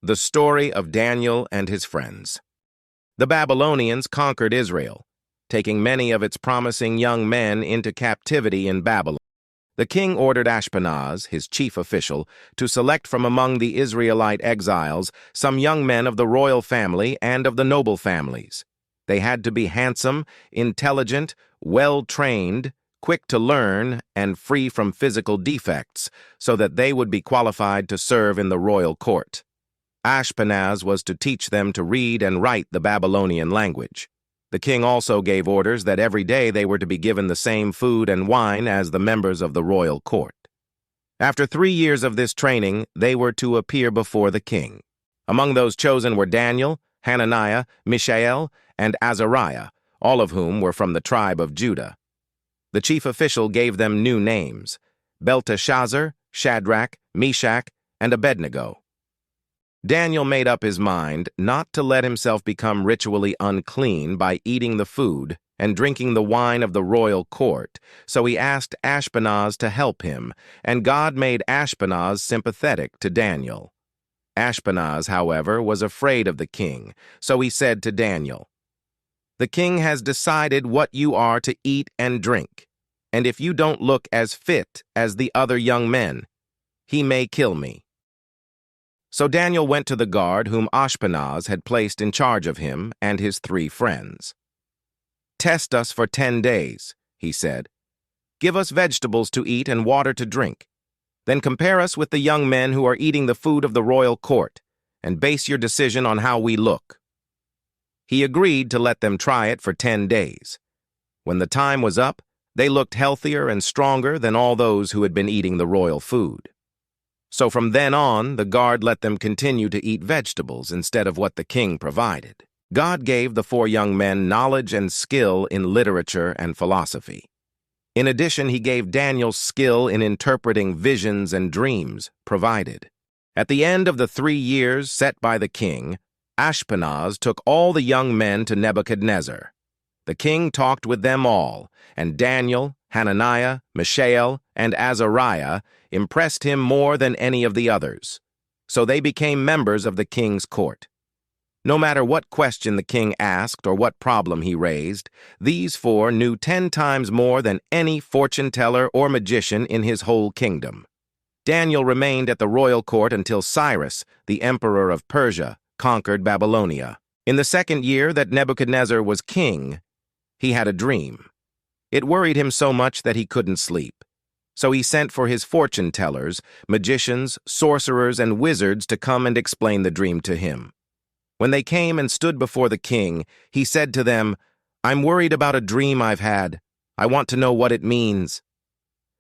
The story of Daniel and his friends. The Babylonians conquered Israel, taking many of its promising young men into captivity in Babylon. The king ordered Ashpenaz, his chief official, to select from among the Israelite exiles some young men of the royal family and of the noble families. They had to be handsome, intelligent, well-trained, quick to learn, and free from physical defects, so that they would be qualified to serve in the royal court. Ashpenaz was to teach them to read and write the Babylonian language. The king also gave orders that every day they were to be given the same food and wine as the members of the royal court. After 3 years of this training, they were to appear before the king. Among those chosen were Daniel, Hananiah, Mishael, and Azariah, all of whom were from the tribe of Judah. The chief official gave them new names: Belteshazzar, Shadrach, Meshach, and Abednego. Daniel made up his mind not to let himself become ritually unclean by eating the food and drinking the wine of the royal court, so he asked Ashpenaz to help him, and God made Ashpenaz sympathetic to Daniel. Ashpenaz, however, was afraid of the king, so he said to Daniel, "The king has decided what you are to eat and drink, and if you don't look as fit as the other young men, he may kill me." So Daniel went to the guard whom Ashpenaz had placed in charge of him and his 3 friends. "Test us for 10 days, he said. "Give us vegetables to eat and water to drink. Then compare us with the young men who are eating the food of the royal court, and base your decision on how we look." He agreed to let them try it for 10 days. When the time was up, they looked healthier and stronger than all those who had been eating the royal food. So from then on, the guard let them continue to eat vegetables instead of what the king provided. God gave the 4 young men knowledge and skill in literature and philosophy. In addition, he gave Daniel skill in interpreting visions and dreams provided. At the end of the 3 years set by the king, Ashpenaz took all the young men to Nebuchadnezzar. The king talked with them all, and Daniel, Hananiah, Mishael, and Azariah impressed him more than any of the others. So they became members of the king's court. No matter what question the king asked or what problem he raised, these 4 knew 10 times more than any fortune-teller or magician in his whole kingdom. Daniel remained at the royal court until Cyrus, the emperor of Persia, conquered Babylonia. In the 2nd year that Nebuchadnezzar was king, he had a dream. It worried him so much that he couldn't sleep. So he sent for his fortune-tellers, magicians, sorcerers, and wizards to come and explain the dream to him. When they came and stood before the king, he said to them, "I'm worried about a dream I've had. I want to know what it means."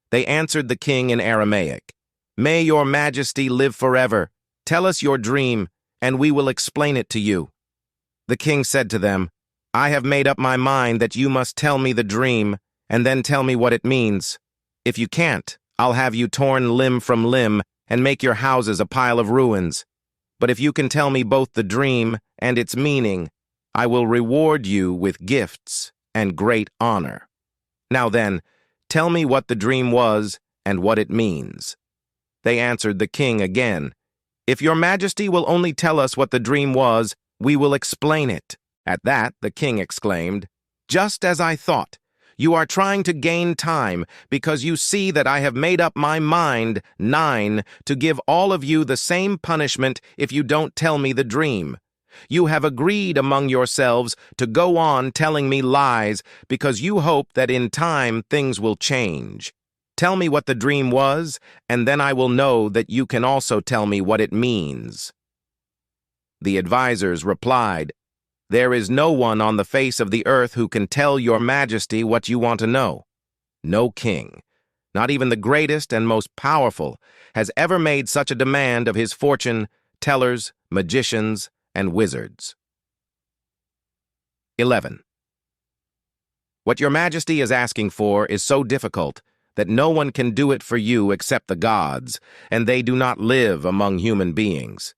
They answered the king in Aramaic, "May your majesty live forever. Tell us your dream, and we will explain it to you." The king said to them, "I have made up my mind that you must tell me the dream, and then tell me what it means. If you can't, I'll have you torn limb from limb and make your houses a pile of ruins. But if you can tell me both the dream and its meaning, I will reward you with gifts and great honor. Now then, tell me what the dream was and what it means." They answered the king again, "If your majesty will only tell us what the dream was, we will explain it." At that, the king exclaimed, "Just as I thought. You are trying to gain time because you see that I have made up my mind, 9, to give all of you the same punishment if you don't tell me the dream. You have agreed among yourselves to go on telling me lies because you hope that in time things will change. Tell me what the dream was, and then I will know that you can also tell me what it means." The advisers replied, "There is no one on the face of the earth who can tell your majesty what you want to know. No king, not even the greatest and most powerful, has ever made such a demand of his fortune tellers, magicians, and wizards." 11. What your majesty is asking for is so difficult that no one can do it for you except the gods, and they do not live among human beings.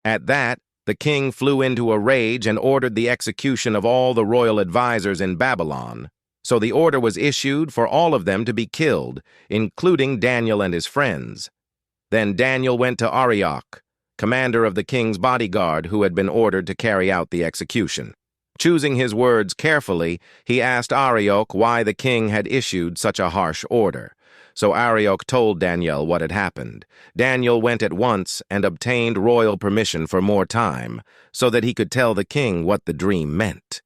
At that, the king flew into a rage and ordered the execution of all the royal advisers in Babylon. So the order was issued for all of them to be killed, including Daniel and his friends. Then Daniel went to Arioch, commander of the king's bodyguard who had been ordered to carry out the execution. Choosing his words carefully, he asked Arioch why the king had issued such a harsh order. So Arioch told Daniel what had happened. Daniel went at once and obtained royal permission for more time, so that he could tell the king what the dream meant.